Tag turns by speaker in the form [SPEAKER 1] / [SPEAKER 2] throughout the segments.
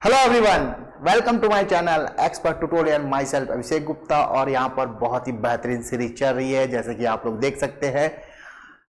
[SPEAKER 1] Hello everyone, welcome to my channel expert tutorial. Myself Abhishek Gupta. और यहाँ पर बहुत ही बेहतरीन सीरीज चल रही है, जैसे कि आप लोग देख सकते हैं।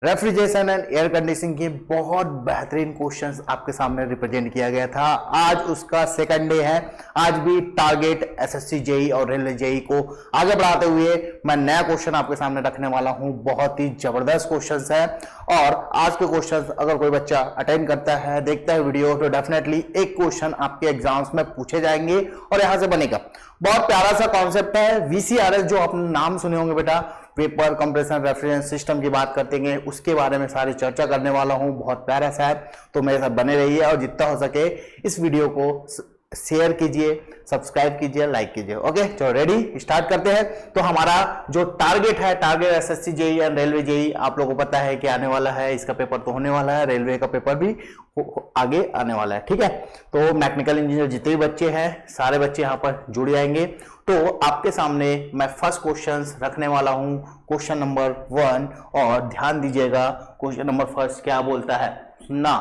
[SPEAKER 1] रेफ्रिजरेशन एंड एयर कंडीशनिंग के बहुत बेहतरीन क्वेश्चंस आपके सामने रिप्रेजेंट किया गया था। आज उसका सेकंड डे है। आज भी टारगेट एसएससी जेई और रेलवे जेई को आगे बढ़ाते हुए मैं नया क्वेश्चन आपके सामने रखने वाला हूं। बहुत ही जबरदस्त क्वेश्चंस है और आज के क्वेश्चंस अगर कोई बच्चा अटेंड करता है, देखता है वीडियो, तो डेफिनेटली एक क्वेश्चन आपके एग्जाम्स में पूछे जाएंगे और यहां से बनेगा। बहुत प्यारा सा कॉन्सेप्ट है वीसीआरएस, जो आपने नाम सुने होंगे बेटा, वेपर कंप्रेशन रेफ्रिजरेशन सिस्टम की बात करते हैं, उसके बारे में सारी चर्चा करने वाला हूं। बहुत प्यारा सा है, तो मेरे साथ बने रहिए और जितना हो सके इस वीडियो को शेयर कीजिए, सब्सक्राइब कीजिए, लाइक कीजिए। ओके, चलो रेडी, स्टार्ट करते हैं। तो हमारा जो टारगेट है, target SSC JE and railway JE, आप लोगों को पता है कि आने वाला है। इसका पेपर तो होने वाला है, रेलवे का पेपर भी आगे आने वाला है। ठीक है, तो मैकेनिकल इंजीनियर जितने भी बच्चे हैं, सारे बच्चे यहाँ पर जुड़ जाएंगे। तो आपके सामने मैं फर्स्ट क्वेश्चन रखने वाला हूं, क्वेश्चन नंबर 1, और ध्यान दीजिएगा क्वेश्चन नंबर फर्स्ट क्या बोलता है ना।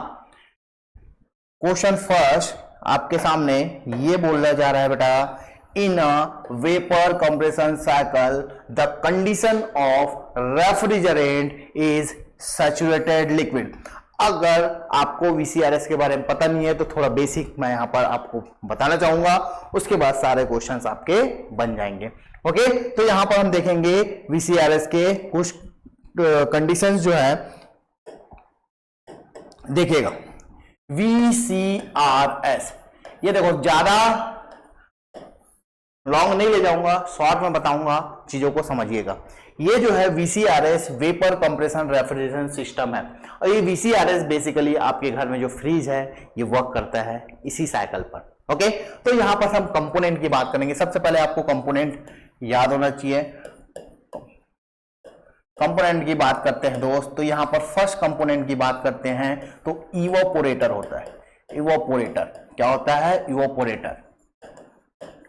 [SPEAKER 1] क्वेश्चन फर्स्ट आपके सामने ये बोला जा रहा है बेटा, in a vapour compression cycle the condition of refrigerant is saturated liquid. अगर आपको वीसीआरएस के बारे में पता नहीं है तो थोड़ा बेसिक मैं यहां पर आपको बताना चाहूंगा, उसके बाद सारे क्वेश्चंस आपके बन जाएंगे। ओके, तो यहां पर हम देखेंगे वीसीआरएस के कुछ कंडीशंस जो है, देखिएगा। वीसीआरएस, ये देखो, ज्यादा लॉन्ग नहीं ले जाऊंगा, शॉर्ट में बताऊंगा, चीजों को समझिएगा। ये जो है VCRS vapour compression refrigeration system है, और ये वीसीआरएस बेसिकली आपके घर में जो फ्रीज है ये वर्क करता है इसी साइकिल पर। ओके, तो यहां पर हम कंपोनेंट की बात करेंगे। सबसे पहले आपको कंपोनेंट याद होना चाहिए। कंपोनेंट की बात करते हैं दोस्त, तो यहां पर फर्स्ट कंपोनेंट की बात करते हैं तो इवोपोरेटर होता है। इवोपोरेटर क्या होता है? इवोपोरेटर।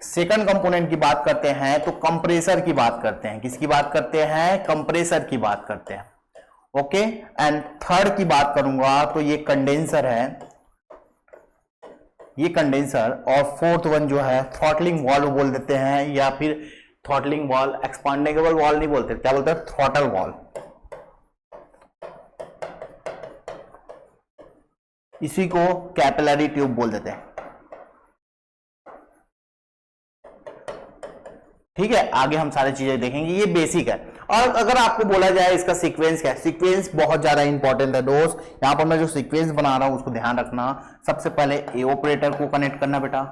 [SPEAKER 1] सेकंड कंपोनेंट की बात करते हैं तो कंप्रेसर की बात करते हैं। किसकी बात करते हैं? कंप्रेसर की बात करते हैं। ओके, एंड थर्ड की बात करूंगा तो ये कंडेंसर है, ये कंडेंसर। और फोर्थ वन जो है थ्रॉटलिंग वाल्व बोल देते हैं, या फिर थ्रॉटलिंग वाल्व, एक्सपांडेबल वाल्व नहीं बोलते, क्या बोलते हैं? Throttle valve. इसी को कैपिलरी ट्यूब बोल देते हैं। ठीक है, आगे हम सारी चीजें देखेंगे, ये बेसिक है। और अगर आपको बोला जाए इसका सीक्वेंस क्या है, सीक्वेंस बहुत ज्यादा इंपॉर्टेंट है दोस्त। यहां पर मैं जो सीक्वेंस बना रहा हूं उसको ध्यान रखना। सबसे पहले इवोपरेटर को कनेक्ट करना बेटा,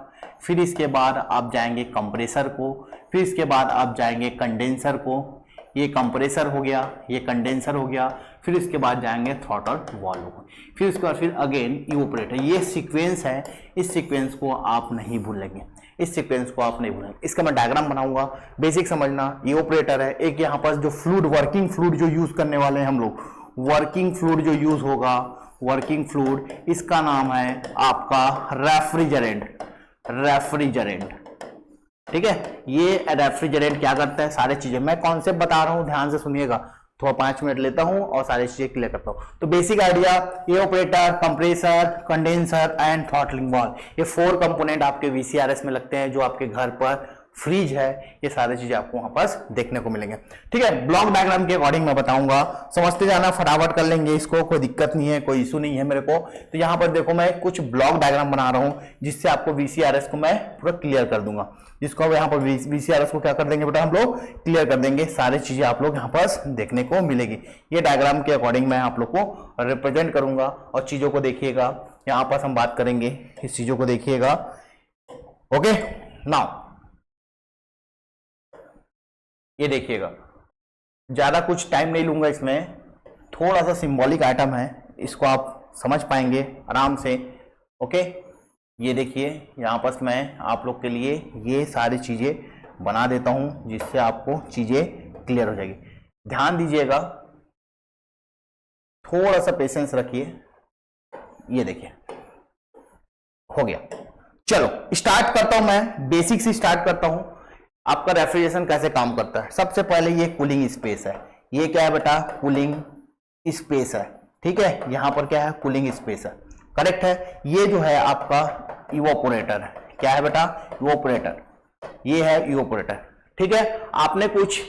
[SPEAKER 1] फिर इसके बाद आप जाएंगे कंप्रेसर को, फिर इसके बाद आप जाएंगे कंडेंसर को। ये कंप्रेसर हो गया, ये कंडेंसर हो गया, फिर इसके बाद जाएंगे थ्रॉटल वाल्व को, फिर उसके बाद फिर अगेन इवोपरेटर। ये सीक्वेंस है, इस सीक्वेंस को आप नहीं भूलेंगे, इस सीक्वेंस को आप नहीं भूलेंगे। इसका मैं डायग्राम बनाऊंगा, बेसिक समझना। ये ऑपरेटर है, एक यहाँ पर जो फ्लूइड, वर्किंग फ्लूइड जो यूज करने वाले हैं हम लोग, वर्किंग फ्लूइड जो यूज होगा, वर्किंग फ्लूइड, इसका नाम है आपका रेफ्रिजरेंट। रेफ्रिजरेंट, ठीक है। ये रेफ्रिजरेंट क्या करता है, सारी चीजें मैं कॉन्सेप्ट बता रहा हूं, ध्यान से सुनिएगा। थोड़ा 5 मिनट लेता हूं और सारी चीजें क्लियर करता हूं। तो बेसिक आइडिया, ये operator, compressor, condenser and throttling valve, ये 4 कंपोनेंट आपके वीसीआरएस में लगते हैं। जो आपके घर पर फ्रिज है, ये सारी चीजें आपको वहां पर देखने को मिलेंगे। ठीक है, ब्लॉक डायग्राम के अकॉर्डिंग मैं बताऊंगा, समझते जाना, फटाफट कर लेंगे इसको, कोई दिक्कत नहीं है, कोई इशू नहीं है मेरे को। तो यहां पर देखो, मैं कुछ ब्लॉक डायग्राम बना रहा हूं जिससे आपको वीसीआरएस को मैं पूरा क्लियर कर दूंगा। जिसको यहाँ पर वीसीआरएस को क्या कर देंगे बेटा, हम लोग क्लियर कर देंगे। सारी चीजें आप लोग यहाँ पर देखने को मिलेगी। ये डायग्राम के अकॉर्डिंग मैं आप लोग को रिप्रेजेंट करूंगा और चीजों को देखिएगा। यहाँ पर हम बात करेंगे, इस चीजों को देखिएगा। ओके, नाउ ये देखिएगा, ज्यादा कुछ टाइम नहीं लूंगा इसमें, थोड़ा सा सिंबॉलिक आइटम है, इसको आप समझ पाएंगे आराम से। ओके, ये देखिए, यहाँ पर मैं आप लोग के लिए ये सारी चीजें बना देता हूं जिससे आपको चीजें क्लियर हो जाएगी। ध्यान दीजिएगा, थोड़ा सा पेशेंस रखिए। ये देखिए, हो गया। चलो स्टार्ट करता हूं, मैं बेसिक से स्टार्ट करता हूं। आपका रेफ्रिजरेशन कैसे काम करता है? सबसे पहले ये कूलिंग स्पेस है। ये क्या है बेटा? कूलिंग स्पेस है। ठीक है, यहां पर क्या है? कूलिंग स्पेस है। करेक्ट है। ये जो है आपका इवोपोरेटर। क्या है बेटा? इवोपोरेटर। ये है इवोपोरेटर। ठीक है, आपने कुछ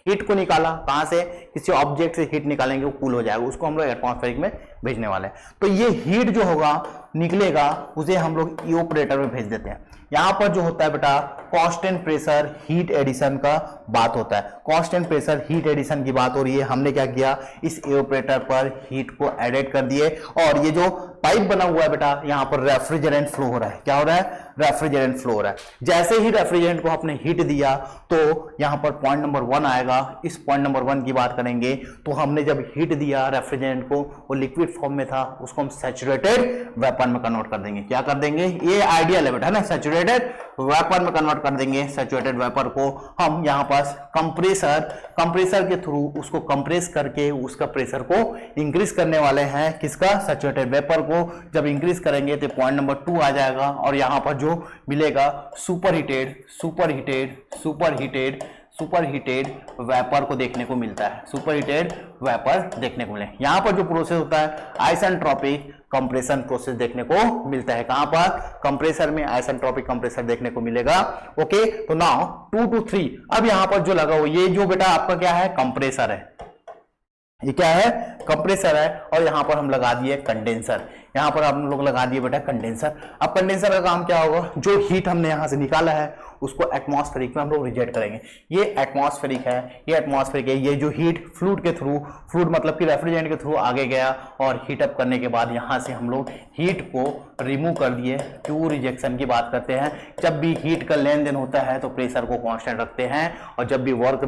[SPEAKER 1] हीट को निकाला, कहां से? किसी ऑब्जेक्ट से हीट निकालेंगे, वो कूल हो जाएगा, उसको हम लोग एटमॉस्फेरिक में भेजने वाले हैं। तो ये हीट जो होगा निकलेगा, उसे हम लोग इवोपोरेटर में भेज देते हैं। यहां पर जो होता है बेटा कांस्टेंट प्रेशर हीट एडिशन का बात होता है। कांस्टेंट प्रेशर हीट एडिशन की बात हो रही है। हमने क्या किया, इस इवोपोरेटर पर हीट को एडेड कर दिए, और ये जो पाइप बना हुआ है बेटा, यहां पर रेफ्रिजरेंट फ्लो हो रहा है। क्या हो रहा है? रेफ्रिजरेंट फ्लो हो रहा है। जैसे ही रेफ्रिजरेंट को आपने हीट दिया तो यहां पर पॉइंट नंबर 1 आएगा। इस पॉइंट नंबर 1 की बात करेंगे तो हमने जब हीट दिया रेफ्रिजरेंट को, वो लिक्विड फॉर्म में था, उसको हम सैचुरेटेड वेपर में कन्वर्ट कर देंगे। क्या कर देंगे? ये आइडियल है बेटा ना, सैचुरेटेड वेपर में कन्वर्ट कर देंगे। सैचुरेटेड वेपर को हम यहां पास कंप्रेसर के थ्रू उसको कंप्रेस करके उसका प्रेशर को इंक्रीज करने वाले हैं। किसका? सैचुरेटेड वेपर को। जब इंक्रीज करेंगे तो पॉइंट नंबर 2 आ जाएगा, और यहां पर जो मिलेगा सुपरहीटेड वेपर को देखने को मिलता है। सुपरहीटेड वेपर देखने को मिले। यहां पर जो प्रोसेस होता है आइसेंट्रोपिक कंप्रेशन प्रोसेस देखने को मिलता है। कहां पर? कंप्रेसर में आइसेंट्रोपिक कंप्रेसर देखने को मिलेगा। ओके, तो नाउ 2 to 3। अब यहां पर जो लगा हुआ, ये जो बेटा आपका क्या है? कंप्रेसर है। ये क्या है? कंप्रेसर है। और यहां पर हम लगा दिए कंडेंसर। यहां पर हम लोग लगा दिए बेटा कंडेंसर। अब कंडेंसर का काम क्या होगा? जो हीट हमने यहां से निकाला है उसको एटमॉस्फेरिक में हम लोग रिजेक्ट करेंगे। ये एटमॉस्फेरिक है, ये एटमॉस्फेरिक है। ये जो हीट फ्लूइड के थ्रू, फ्लूइड मतलब कि रेफ्रिजरेंट के थ्रू आगे गया, और हीट अप करने के बाद यहां से हम लोग हीट को रिमूव कर दिए। प्योर रिजेक्शन की बात करते हैं। जब भी हीट का लेन देन होता है तो प्रेशर को कांस्टेंट रखते हैं, और जब भी वर्क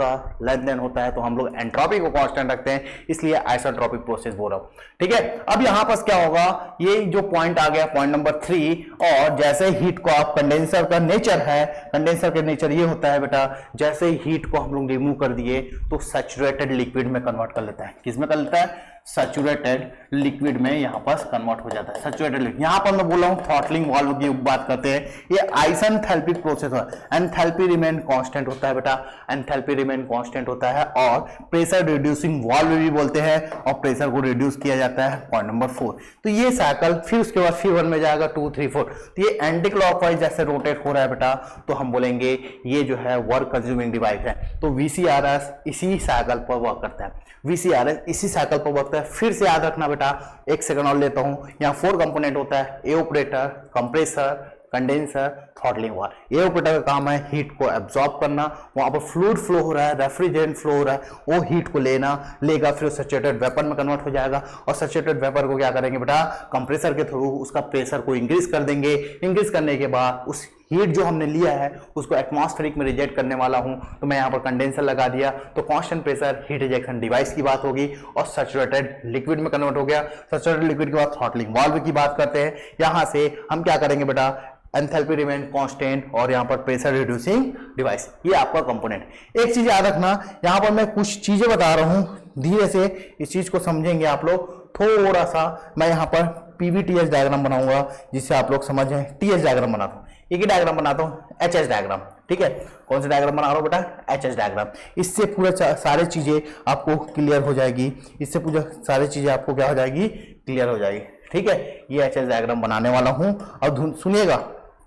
[SPEAKER 1] का लेन देन होता है तो हम लोग एंट्रोपी को कांस्टेंट रखते हैं। इसलिए आइसोट्रोपिक प्रोसेस बोल रहा हूं। ठीक है, अब यहां पर क्या होगा? ये जो पॉइंट आ गया, पॉइंट नंबर 3, और जैसे हीट को आप कंडेंसर का नेचर है, कंडेंसर का नेचर ये होता है बेटा, जैसे हीट को हम लोग रिमूव कर दिए तो सैचुरेटेड लिक्विड में कन्वर्ट कर लेता है। किस में कर लेता है? सैचुरेटेड लिक्विड में यहां पर कन्वर्ट हो जाता है। सैचुरेटेड लिक्विड, यहां पर मैं बोल रहा हूं थ्रॉटलिंग वाल्व की बात करते हैं। ये आइसेंथैल्पिक प्रोसेस है। एंथैल्पी रिमेन कांस्टेंट होता है बेटा, एंथैल्पी रिमेन कांस्टेंट होता है, और प्रेशर रिड्यूसिंग वाल्व भी बोलते हैं, और प्रेशर को रिड्यूस किया जाता है। Point number 4। तो ये साइकिल फिर उसके बाद फिर 1 में जाएगा, 2, 3, 4। तो ये एंटी क्लॉकवाइज जैसे रोटेट हो रहा है बेटा, तो हम बोलेंगे ये जो है वर्क कंज्यूमिंग डिवाइस है। तो VCRS इसी साइकिल पर वर्क करता है। VCRS इसी साइकिल पर वर्क करता है। फिर से याद रखना बेटा, 1 सेकंड और लेता हूं। यहाँ 4 कंपोनेंट होता है, एओपरेटर, कंप्रेसर, कंडेंसर, थ्रॉटलिंग वाल्व। एओपरेटर का काम है हीट को एब्जॉर्ब करना। वहां पर फ्लूइड फ्लो हो रहा है, रेफ्रिजरेंट फ्लो हो रहा है, वो हीट को लेगा, फिर सैचुरेटेड वेपर में कन्वर्ट हो जाएगा, और सैचुरेटेड वेपर को क्या करेंगे बेटा? कंप्रेसर के थ्रू उसका प्रेशर को इंक्रीज कर देंगे। इंक्रीज करने के बाद उस हीट जो हमने लिया है उसको एटमॉस्फेरिक में रिजेक्ट करने वाला हूं, तो मैं यहां पर कंडेंसर लगा दिया। तो constant pressure heat rejection device की बात होगी, और सैचुरेटेड लिक्विड में कन्वर्ट हो गया। सैचुरेटेड लिक्विड के बाद थ्रॉटलिंग वाल्व की बात करते हैं। यहां से हम क्या करेंगे बेटा? एंथैल्पी रिमेन कांस्टेंट, और यहां पर प्रेशर रिड्यूसिंग डिवाइस। ये आपका कंपोनेंट। एक चीज याद रखना, यहां पर मैं कुछ चीजें बता रहा हूं, धीरे से इस चीज को समझेंगे आप लोग। थोड़ा सा मैं यहां पर PVTH डायग्राम बनाऊंगा जिससे आप लोग समझ जाए। TH डायग्राम बनाता हूं, एक ही डायग्राम बनाता हूं, HS डायग्राम। ठीक है, कौन सा डायग्राम बना रहा हूं बेटा? HS diagram. इससे पूरा सारी चीजें आपको क्लियर हो जाएगी। इससे पूरा सारी चीजें आपको क्या हो जाएगी? क्लियर हो जाएगी। ठीक है, ये HS डायग्राम बनाने वाला हूं, और सुनिएगा,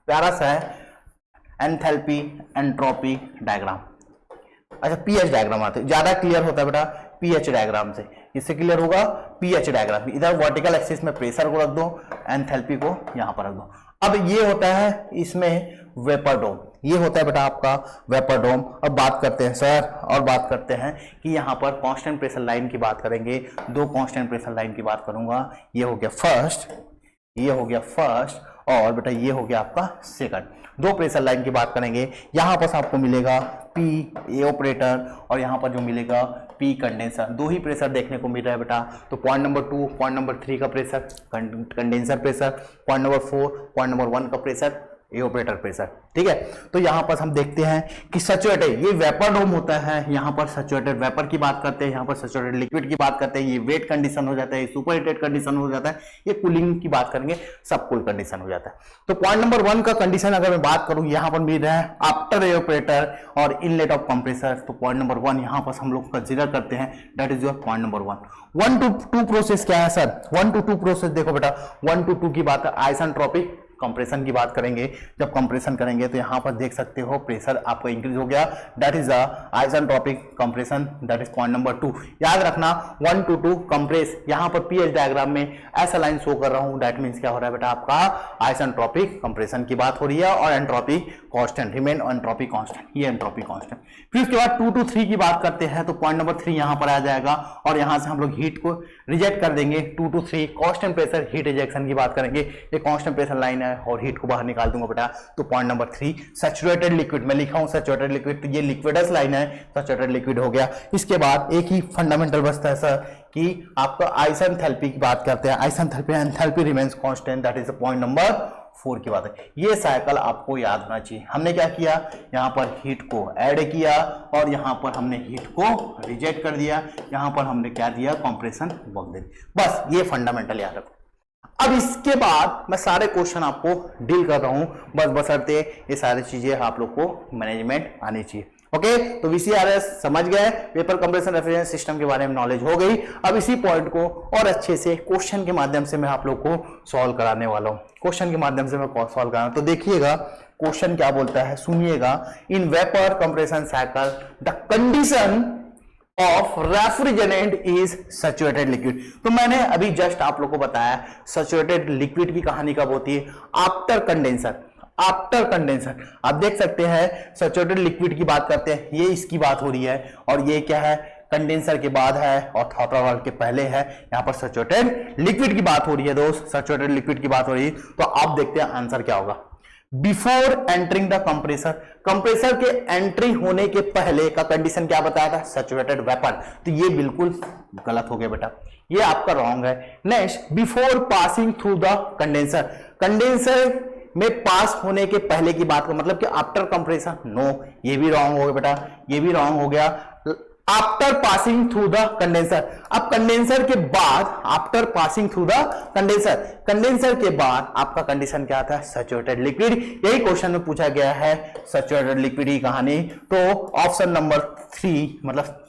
[SPEAKER 1] प्यारा सा है, एंथैल्पी एंट्रोपी डायग्राम। अच्छा, PH डायग्राम आते, ज्यादा क्लियर होता है बेटा PH डायग्राम से। इससे क्लियर होगा PH डायग्राम। इधर वर्टिकल एक्सिस में प्रेशर को रख दो, एंथैल्पी को यहां पर रख दो। अब ये होता है इसमें वेपर डोम, ये होता है बेटा आपका वेपर डोम। अब बात करते हैं सर, और बात करते हैं कि यहाँ पर कांस्टेंट प्रेशर लाइन की बात करेंगे। 2 कांस्टेंट प्रेशर लाइन की बात करूंगा। ये हो गया फर्स्ट, ये हो गया फर्स्ट, और बेटा ये हो गया आपका सेकंड। 2 प्रेशर लाइन की बात करेंगे। यहां पर आपको मिलेगा P एओपरेटर, और यहां पर जो मिलेगा P कंडेंसर। 2 ही प्रेशर देखने को मिल रहा है बेटा। तो पॉइंट नंबर 2, पॉइंट नंबर 3 का pressure condenser pressure, point number 4, point number 1 का प्रेशर एओपरेटर प्रेशर। ठीक है, तो यहां पर हम देखते हैं कि सैचुरेटेड, ये वेपर डोम होता है। यहां पर सैचुरेटेड वेपर की बात करते हैं, यहां पर सैचुरेटेड लिक्विड की बात करते हैं। ये वेट कंडीशन हो जाता है, सुपर हीटेड कंडीशन हो जाता है, ये कूलिंग की बात करेंगे, सब कूल कंडीशन हो जाता है। तो पॉइंट नंबर 1 का कंडीशन अगर मैं बात करूं, यहां पर मिल रहा है आफ्टर एओपरेटर और इनलेट ऑफ कंप्रेसर। तो पॉइंट नंबर 1 यहां पर हम लोग कंसीडर करते हैं, that is your point number 1। 1 to 2 process क्या है सर? 1 to 2 प्रोसेस देखो बेटा, 1 to 2 की बात है आइसेंट्रोपिक कंप्रेशन की बात करेंगे, जब कंप्रेशन करेंगे तो यहाँ पर देख सकते हो प्रेशर आपका इंक्रीज हो गया, that is the isentropic compression, that is point number 2। याद रखना 1 to 2 कंप्रेस, यहाँ पर पीएच डायग्राम में ऐसा लाइन शो कर रहा हूँ, दैट मीन्स क्या हो रहा है बेटा, आपका आइसेंट्रोपिक कंप्रेशन की बात हो रही है और entropy constant, remain entropy constant, ये एंट्रोपी कांस्टेंट। फिर उसके बाद 2 to 3 की बात करते हैं तो पॉइंट नंबर 3 यहाँ पर आ जाएगा और यहाँ से हम लोग हीट को रिजेक्ट कर देंगे। 2 to 3 constant pressure heat rejection की बात करेंगे, ये कांस्टेंट प्रेशर लाइन है और हीट को बाहर निकाल दूंगा बेटा, तो पॉइंट नंबर 3 सैचुरेटेड लिक्विड, मैं लिखा हूं सैचुरेटेड लिक्विड, तो ये लिक्विडस लाइन है, सैचुरेटेड लिक्विड हो गया। इसके बाद एक ही फंडामेंटल बचता है सर कि आपका आइसेंथैल्पी की बात करते हैं, isenthalpy enthalpy remains constant, that is point number 4 की बात है। ये साइकिल आपको याद होना चाहिए। हमने क्या किया, यहाँ पर हीट को ऐड किया और यहाँ पर हमने हीट को रिजेक्ट कर दिया, यहाँ पर हमने क्या दिया, कंप्रेशन वर्क दे दिया, बस ये फंडामेंटल याद रखो। अब इसके बाद मैं सारे क्वेश्चन आपको डील कर रहा हूं, बस बशर्ते ये सारी चीजें आप लोग को मैनेजमेंट आनी चाहिए। ओके, तो वीसीआरएस समझ गए, वेपर कंप्रेशन रेफ्रिजरेशन सिस्टम के बारे में नॉलेज हो गई। अब इसी पॉइंट को और अच्छे से क्वेश्चन के माध्यम से मैं आप लोग को सॉल्व कराने वाला हूं, क्वेश्चन के माध्यम से मैं सॉल्व कराना। तो देखिएगा क्वेश्चन क्या बोलता है, सुनिएगा। In vapour compression cycle the condition of refrigerant is saturated liquid. तो मैंने अभी जस्ट आप लोग को बताया सैचुरेटेड लिक्विड की कहानी कब होती है, आफ्टर कंडेंसर, आफ्टर कंडेंसर। आप देख सकते हैं सैचुरेटेड लिक्विड की बात करते हैं, ये इसकी बात हो रही है और ये क्या है, कंडेंसर के बाद है और थ्रॉटल वाल्व के पहले है। यहाँ पर सैचुरेटेड लिक्विड की बात हो रही है दोस्त, सैचुरेटेड लिक्विड की बात हो रही है। तो आप देखते हैं आंसर क्या होगा। Before entering the compressor, compressor के एंट्री होने के पहले का कंडीशन क्या बताया था, सैचुरेटेड वेपर। तो ये बिल्कुल गलत हो गया बेटा, ये आपका रॉन्ग है। Next, before passing through the condenser, condenser में पास होने के पहले की बात का मतलब कि आफ्टर कंप्रेसर, नो, ये भी रॉन्ग हो गया बेटा, ये भी रॉन्ग हो गया। After passing through the condenser, अब कंडेंसर के बाद, after passing through the condenser, condenser के बाद आपका कंडीशन क्या था, सैचुरेटेड लिक्विड। यही क्वेश्चन में पूछा गया है, सैचुरेटेड लिक्विड की कहानी। तो ऑप्शन नंबर 3 मतलब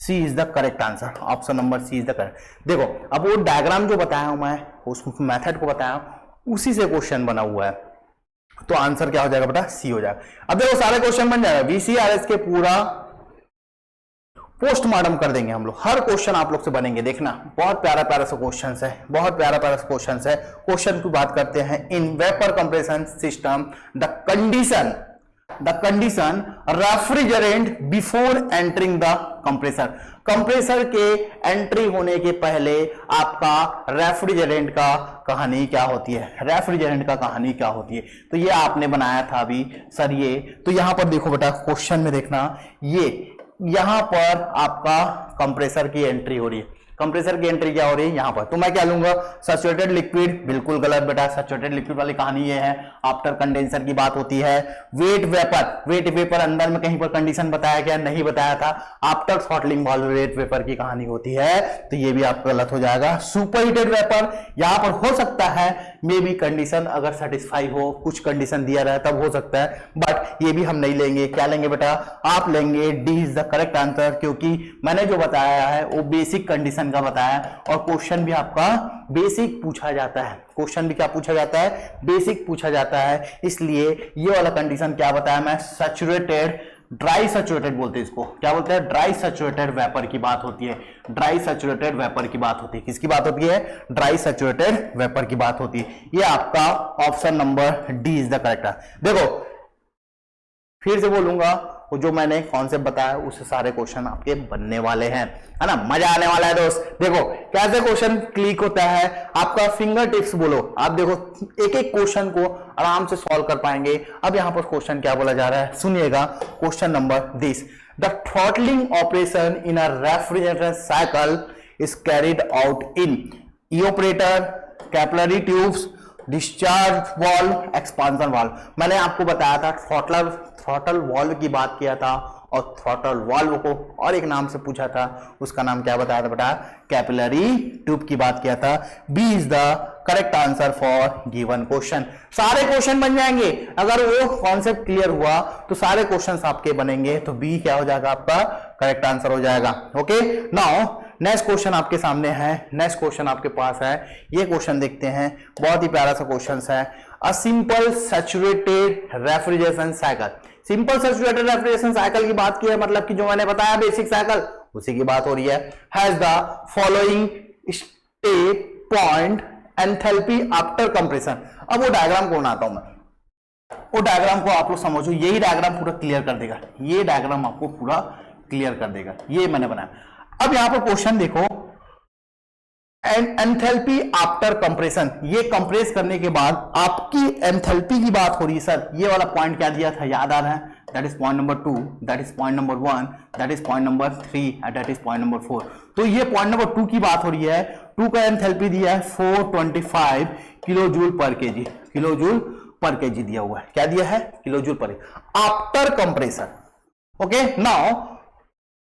[SPEAKER 1] C is the correct answer, option number C is the correct. देखो अब वो डायग्राम जो बताया हूं मैं, उस मेथड को बताया उसी से क्वेश्चन बना हुआ है, तो आंसर क्या हो जाएगा बेटा, सी हो जाएगा। अब देखो सारे क्वेश्चन बन जाएगा, वीसीआरएस के पूरा पोस्टमार्टम कर देंगे हम लोग, हर क्वेश्चन आप लोग से बनेंगे, देखना बहुत प्यारा प्यारा सा क्वेश्चन है, बहुत प्यारा प्यारा सा क्वेश्चन है। क्वेश्चन की बात करते हैं, in vapour compression system the condition refrigerant before entering the compressor, compressor के एंट्री होने के पहले आपका रेफ्रिजरेंट का कहानी क्या होती है, रेफ्रिजरेंट का कहानी क्या होती है। तो ये आपने बनाया था अभी सर ये, तो यहां पर देखो बेटा क्वेश्चन में देखना, ये यहां पर आपका कंप्रेसर की एंट्री हो रही है, कंप्रेसर की एंट्री क्या हो रही है यहां पर, तो मैं क्या लूंगा, सैचुरेटेड लिक्विड, बिल्कुल गलत बेटा, सैचुरेटेड लिक्विड वाली कहानी ये है, आफ्टर कंडेंसर की बात होती है। वेट वेपर, वेट वेपर अंदर में कहीं पर कंडीशन बताया गया, नहीं बताया था, after throttling valve wet vapour की कहानी होती है, तो ये भी आपका गलत हो जाएगा। सुपर हीटेड वेपर, यहां पर हो सकता है मे बी कंडीशन अगर सेटिस्फाई हो, कुछ कंडीशन दिया रहा तब हो सकता है, बट ये भी हम नहीं लेंगे। क्या लेंगे बेटा, आप लेंगे D is the correct answer, क्योंकि मैंने जो बताया है वो बेसिक कंडीशन का बताया और क्वेश्चन भी आपका बेसिक पूछा जाता है, क्वेश्चन भी क्या पूछा जाता है, बेसिक पूछा जाता है। इसलिए ये वाला कंडीशन क्या बताया मैं, सैचुरेटेड, ड्राई सैचुरेटेड बोलते हैं इसको, क्या बोलते हैं, ड्राई सैचुरेटेड वेपर की बात होती है, ड्राई सैचुरेटेड वेपर की बात होती है, किसकी बात होती है, ड्राई सैचुरेटेड वेपर की बात होती है। ये आपका option number D is the correct answer. देखो फिर से बोलूंगा, वो जो मैंने कॉन्सेप्ट बताया उससे सारे क्वेश्चन आपके बनने वाले हैं, है ना, मजा आने वाला है दोस्त। देखो कैसे क्वेश्चन क्लिक होता है, आपका फिंगर टिप्स बोलो, आप देखो एक एक क्वेश्चन को आराम से सॉल्व कर पाएंगे। अब यहां पर क्वेश्चन क्या बोला जा रहा है, सुनिएगा, question number 10, the throttling operation in a refrigerator cycle is carried out in evaporator, capillary tubes, discharge valve, expansion valve. मैंने आपको बताया था थ्रॉटल वाल्व की बात किया था और थ्रॉटल वाल्व को और एक नाम से पूछा था, उसका नाम क्या बताया था बेटा, कैपिलरी ट्यूब की बात किया था। B is the correct answer for given question. सारे क्वेश्चन बन जाएंगे अगर वो कॉन्सेप्ट क्लियर हुआ तो सारे क्वेश्चंस आपके बनेंगे, तो बी क्या हो जाएगा आपका करेक्ट आंसर हो जाएगा। ओके, नाउ नेक्स्ट क्वेश्चन आपके सामने है, नेक्स्ट क्वेश्चन आपके पास है, ये क्वेश्चन देखते हैं, बहुत ही प्यारा सा क्वेश्चन है। A simple saturated refrigeration cycle, simple saturated refrigeration cycle की बात की है, मतलब कि जो मैंने बताया बेसिक साइकिल उसी की बात हो रही है। Has the following state point enthalpy after compression. अब वो डायग्राम को बनाता हूं मैं, वो डायग्राम को आप लोग समझो, यही डायग्राम पूरा क्लियर कर देगा, ये डायग्राम आपको पूरा क्लियर कर देगा, ये मैंने बनाया। अब यहां पर क्वेश्चन देखो, एंथैल्पी आफ्टर कंप्रेशन, ये कंप्रेस करने के बाद आपकी एंथैल्पी की बात हो रही है। सर ये वाला पॉइंट क्या दिया था, याद आ रहा है? That is point number 2, that is point number 1, that is point number 3 and that is point number 4। तो ये पॉइंट नंबर 2 की बात हो रही है। 2 का एंथैल्पी दिया है 425 किलो जूल पर केजी, किलो जूल पर केजी दिया हुआ है। क्या दिया है? किलो जूल पर after compression. Okay, now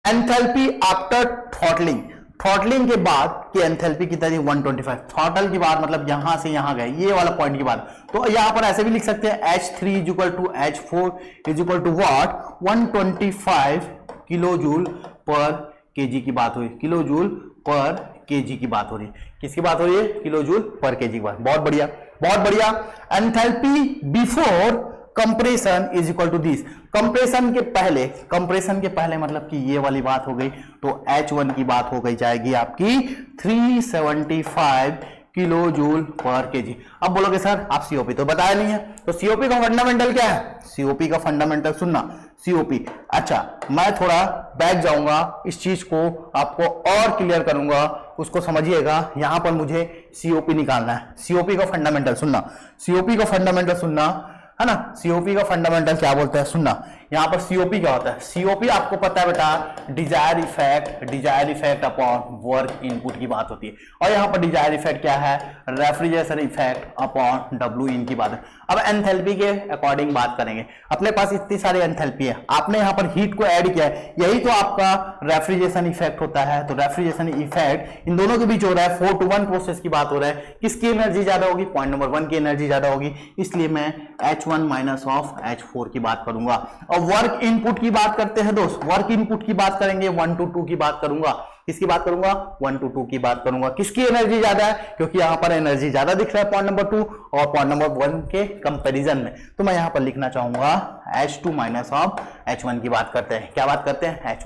[SPEAKER 1] enthalpy after throttling, throttling के बाद की एंथैल्पी कितनी? 125। थ्रॉटल की बात मतलब यहां से यहां गए, ये वाला पॉइंट की बात। तो यहां पर ऐसे भी लिख सकते हैं H3 equal to H4 equal to what, 125 kilo joule पर केजी की बात हुई, किलो जूल पर केजी की बात हो रही है। किसकी बात हो रही है? किलो जूल पर केजी की बात। बहुत बढ़िया, बहुत बढ़िया। Enthalpy before compression is equal to this, compression के पहले, कंप्रेशन के पहले मतलब कि ये वाली बात हो गई, तो H1 की बात हो गई जाएगी आपकी 375 किलो जूल पर केजी। अब बोलोगे सर आप सीओपी तो बताया नहीं है, तो सीओपी का फंडामेंटल क्या है? सीओपी का फंडामेंटल सुनना, सीओपी। अच्छा, मैं थोड़ा बैक जाऊंगा, इस चीज को आपको और क्लियर करूंगा, उसको समझिएगा। यहां पर मुझे सीओपी निकालना है, सीओपी का फंडामेंटल सुनना, सीओपी का फंडामेंटल सुनना है ना। सीओपी का फंडामेंटल क्या बोलते हैं सुनना। यहां पर सीओपी क्या होता है? सीओपी आपको पता है बेटा, desire effect, desire effect upon work input की बात होती है। और यहां पर डिजायर इफेक्ट क्या है? Refrigeration effect upon W in की बात है। अब एंथैल्पी के अकॉर्डिंग बात करेंगे। अपने पास इतनी सारी एंथैल्पी है, आपने यहां पर हीट को ऐड किया है, यही तो आपका रेफ्रिजरेशन इफेक्ट होता है। तो रेफ्रिजरेशन इफेक्ट इन दोनों के बीच हो रहा है, 4 to 1 प्रोसेस की बात हो रहा है। किसकी एनर्जी ज्यादा होगी? पॉइंट नंबर 1 की एनर्जी ज्यादा होगी, इसलिए मैं H1 माइनस ऑफ H4 की बात करूंगा। और वर्क इनपुट की बात करते हैं दोस्त, वर्क इनपुट की बात करेंगे, 1 to 2 की बात करूंगा। किसकी बात करूंगा? 1 to 2 की बात करूंगा। किसकी एनर्जी ज्यादा है? क्योंकि यहां पर एनर्जी ज्यादा दिख रहा है पॉइंट नंबर 2 और पॉइंट नंबर 1 के कंपैरिजन में। तो मैं यहां पर लिखना चाहूंगा H2 माइनस ऑफ H1 की बात करते हैं। क्या बात करते हैं?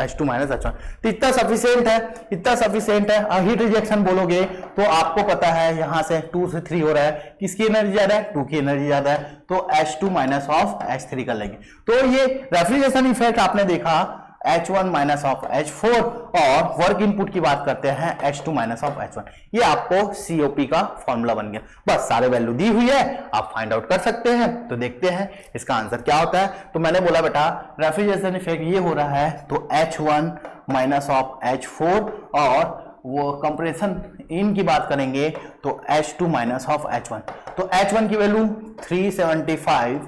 [SPEAKER 1] H2 minus H1। तो इतना सफिशिएंट है, इतना सफिशिएंट है। हीट रिजेक्शन बोलोगे तो आपको पता है यहां से 2 से 3 हो रहा है, किसकी एनर्जी ज्यादा है? 2 की एनर्जी ज्यादा है, तो H2 माइनस ऑफ H3 कर लेंगे। तो ये रेफ्रिजरेशन इफेक्ट आपने देखा H1 माइनस ऑफ H4, और वर्क इनपुट की बात करते हैं H2 माइनस ऑफ H1। ये आपको COP का फॉर्मूला बन गया। बस सारे वैल्यू दी हुई है, आप फाइंड आउट कर सकते हैं। तो देखते हैं इसका आंसर क्या होता है। तो मैंने बोला बेटा रेफ्रिजरेशन इफेक्ट ये हो रहा है, तो H1 माइनस ऑफ H4, और वो कंप्रेशन इन की बात करेंगे तो H2 माइनस ऑफ H1। तो H1 की value 375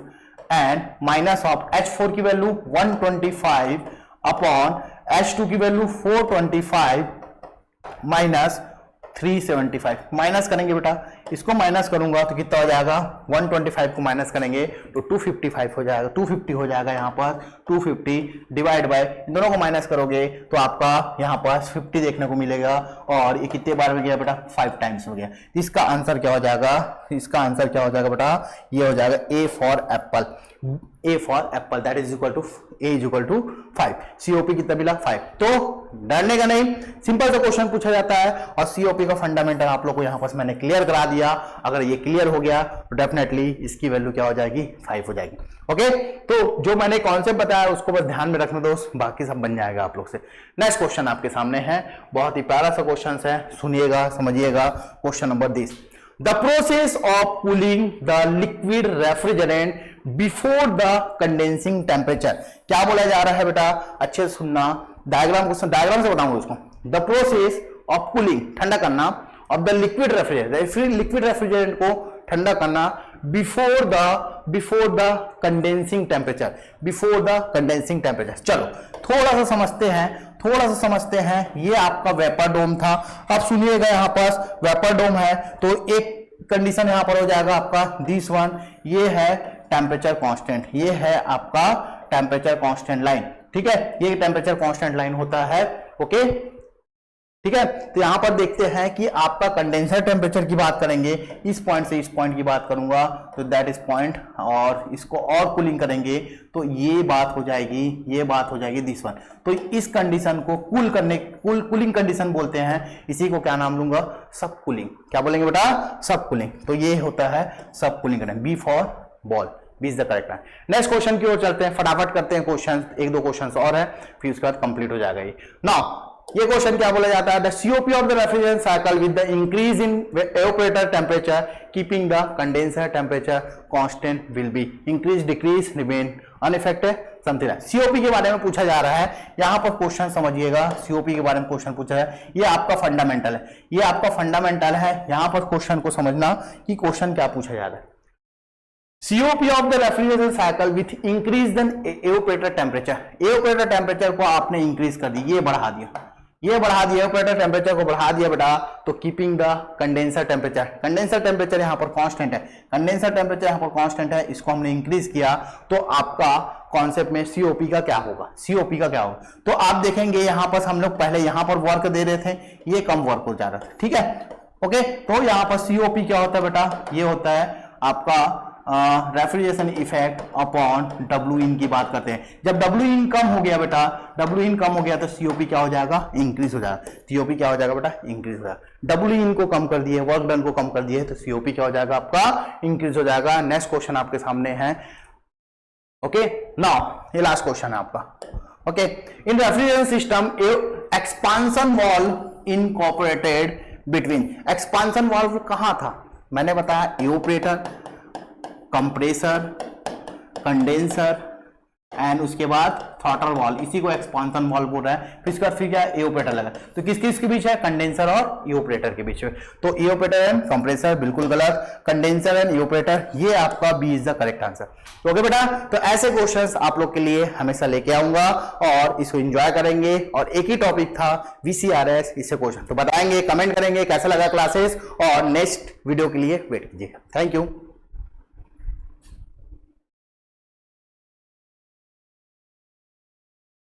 [SPEAKER 1] and minus of H4 की वैल्यू 125 अपॉन H2 की वैल्यू 425 माइनस 375। माइनस करेंगे बेटा, इसको माइनस करूंगा तो कितना हो जाएगा? 125 को माइनस करेंगे तो 255 हो जाएगा, 250 हो जाएगा। यहाँ पर 250 डिवाइड बाय, इन दोनों को माइनस करोगे तो आपका यहाँ पर 50 देखने को मिलेगा। और ये कितने बार में गया बेटा? 5 टाइम्स हो गया। इसका आंसर क्या हो जाएगा? इसका आंसर क्या हो जाएगा बेटा? ये हो जाएगा A for apple, A for apple, that is equal to A is equal to 5। COP कितना मिला? 5। तो डरने का नहीं, सिंपल सा क्वेश्चन पूछा जाता है, और COP का फंडामेंटल आप लोग को यहां पर मैंने क्लियर करा दिया। अगर ये क्लियर हो गया तो डेफिनेटली इसकी वैल्यू क्या हो जाएगी? 5 हो जाएगी। ओके, तो जो मैंने कॉन्सेप्ट बताया उसको बस ध्यान में रखना दोस्त, बाकी सब बन जाएगा आप लोग से। नेक्स्ट क्वेश्चन आपके सामने है, बहुत ही प्यारा सा क्वेश्चन है, सुनिएगा, समझिएगा। Question number 10, the process of cooling the liquid refrigerant before the condensing temperature. क्या बोला जा रहा है बेटा? अच्छे से सुनना, डायग्राम से बताऊंगा उसको। द प्रोसेस ऑफ कूलिंग, ठंडा करना, of the liquid refrigerant, liquid refrigerant को ठंडा करना before the condensing temperature, before the condensing temperature. चलो थोड़ा सा समझते हैं। ये आपका वेपर डोम था। अब सुनिएगा, यहाँ पास वेपर डोम है, तो एक कंडीशन यहां पर हो जाएगा आपका दिस वन, ये है टेम्परेचर कांस्टेंट, ये है आपका टेम्परेचर कांस्टेंट लाइन। ठीक है, ये टेम्परेचर कांस्टेंट लाइन होता है। ओके, ठीक है। तो यहां पर देखते हैं कि आपका कंडेंसर टेम्परेचर की बात करेंगे, इस पॉइंट से इस पॉइंट की बात करूंगा तो दैट इज पॉइंट, और इसको और कूलिंग करेंगे तो ये बात हो जाएगी, ये बात हो जाएगी दिस वन। तो इस कंडीशन को कूल करने, कूलिंग कंडीशन बोलते हैं, इसी को क्या नाम लूंगा, सब कूलिंग। क्या बोलेंगे बेटा, सब कूलिंग। तो ये होता है सब कूलिंग करना, B for ball, B is the correct answer. Next question की ओर चलते हैं, फटाफट करते हैं क्वेश्चन, एक दो क्वेश्चन और है, फिर उसके बाद कंप्लीट हो जाएगा ये। नाउ ये क्वेश्चन क्या बोला जाता है, the COP of the refrigeration cycle with the increase in evaporator temperature keeping the condenser temperature constant will be increase decrease remain unaffected something. COP के बारे में पूछा जा रहा है, यहां पर क्वेश्चन समझिएगा, सीओपी के बारे में क्वेश्चन पूछा है, ये आपका फंडामेंटल है, ये आपका फंडामेंटल है। यहां पर क्वेश्चन को समझना कि क्वेश्चन क्या पूछा जा रहा है। COP of the refrigeration cycle with increase the evaporator temperature, evaporator temperature को आपने इंक्रीज कर दी, ये बढ़ा दिया, ये बढ़ा दिया, evaporator temperature को बढ़ा दिया बेटा, तो keeping the condenser temperature, condenser temperature यहाँ पर कांस्टेंट है, कंडेंसर टेम्परेचर यहाँ पर कांस्टेंट है, इसको हमने इंक्रीज किया तो आपका कॉन्सेप्ट में सीओपी का क्या होगा, सीओपी का क्या होगा। तो आप देखेंगे यहाँ पर हम लोग पहले यहाँ पर वर्क दे रहे थे, ये कम वर्क हो जा रहा था, ठीक है, ओके। तो यहाँ पर सीओपी क्या होता है बेटा, ये होता है आपका refrigeration effect upon W in की बात करते हैं। जब डब्ल्यू इन कम हो गया बेटा, डब्ल्यू इन कम हो गया तो सीओपी क्या हो जाएगा, इंक्रीज हो जाएगा, सीओपी क्या हो जाएगा बेटा, इंक्रीज हो जाएगा। डब्ल्यू इन को कम कर दिए, वर्क डन को कम कर दिए तो सीओपी क्या हो जाएगा आपका, इंक्रीज हो जाएगा। नेक्स्ट क्वेश्चन आपके सामने है, ओके। नाउ ये लास्ट क्वेश्चन है आपका, okay. In refrigeration system expansion valve incorporated between, expansion valve कहां था, मैंने बताया इवेपोरेटर, कंप्रेसर, कंडेंसर एंड उसके बाद थ्रॉटल वाल्व, इसी को एक्सपांशन वाल्व बोल रहा है। फिर इसके बाद फिर क्या है, इवेपोरेटर लगा, तो किस किस के बीच है, कंडेंसर और इवेपोरेटर के बीच में। तो इवेपोरेटर एंड कंप्रेसर बिल्कुल गलत, कंडेंसर एंड इवेपोरेटर, ये आपका B is the correct answer. Okay बेटा, तो ऐसे क्वेश्चंस आप लोग के लिए हमेशा लेके आऊंगा और इसको एंजॉय करेंगे। और एक ही टॉपिक था VCRS, इससे क्वेश्चन तो बताएंगे, कमेंट करेंगे कैसा लगा क्लासेस, और नेक्स्ट वीडियो के लिए वेट कीजिएगा। Thank you.